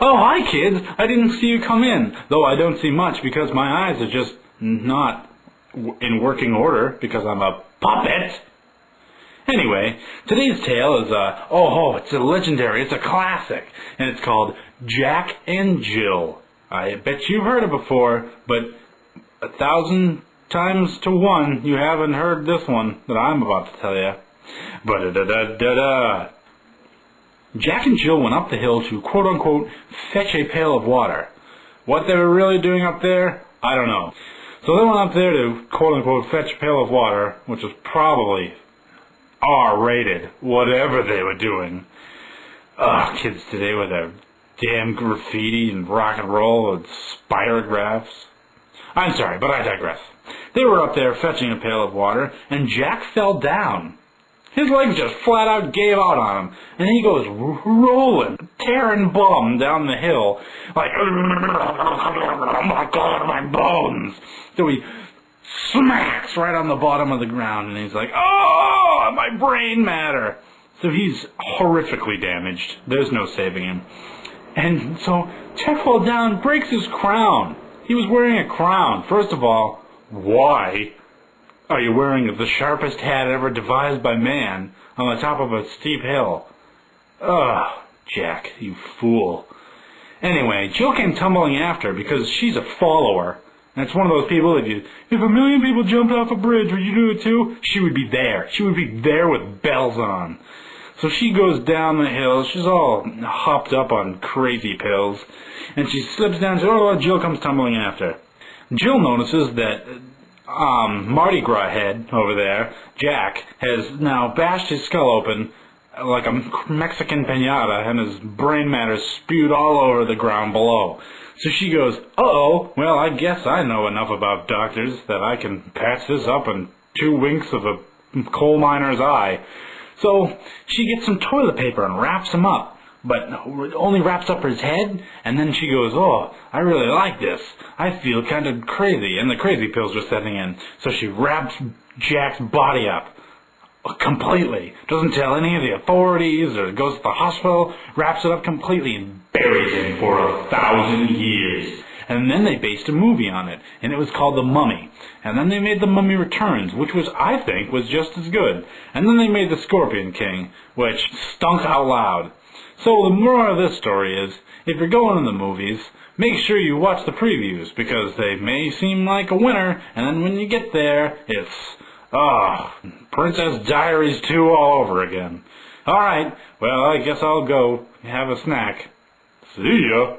Oh, hi kids! I didn't see you come in, though I don't see much because my eyes are just not in working order because I'm a puppet. Anyway, today's tale is it's a legendary, it's a classic, and it's called Jack and Jill. I bet you've heard it before, but 1,000 times to 1 you haven't heard this one that I'm about to tell you. Ba-da-da-da-da-da. Jack and Jill went up the hill to quote-unquote fetch a pail of water. What they were really doing up there, I don't know. So they went up there to quote-unquote fetch a pail of water, which was probably R-rated, whatever they were doing. Kids today with their damn graffiti and rock and roll and spirographs. I'm sorry, but I digress. They were up there fetching a pail of water, and Jack fell down. His legs just flat out gave out on him, and he goes rolling, tearing bum down the hill, like, oh my God, my bones. So he smacks right on the bottom of the ground, and he's like, oh, my brain matter. So he's horrifically damaged. There's no saving him. And so Jack falls down, breaks his crown. He was wearing a crown. First of all, why are you wearing the sharpest hat ever devised by man on the top of a steep hill? Ugh, Jack, you fool. Anyway, Jill came tumbling after because she's a follower. And it's one of those people that if 1 million people jumped off a bridge, would you do it too? She would be there. She would be there with bells on. So she goes down the hill. She's all hopped up on crazy pills. And she slips down. Jill comes tumbling after. Jill notices that Mardi Gras head over there, Jack, has now bashed his skull open like a Mexican piñata, and his brain matter spewed all over the ground below. So she goes, uh-oh, well, I guess I know enough about doctors that I can patch this up in 2 winks of a coal miner's eye. So she gets some toilet paper and wraps him up, but only wraps up his head, and then she goes, oh, I really like this. I feel kind of crazy, and the crazy pills are setting in. So she wraps Jack's body up completely. Doesn't tell any of the authorities or goes to the hospital, wraps it up completely and buries him for 1,000 years. And then they based a movie on it, and it was called The Mummy. And then they made The Mummy Returns, which was, I think, was just as good. And then they made The Scorpion King, which stunk out loud. So the moral of this story is, if you're going to the movies, make sure you watch the previews, because they may seem like a winner, and then when you get there, it's, Princess Diaries 2 all over again. Alright, well, I guess I'll go have a snack. See ya.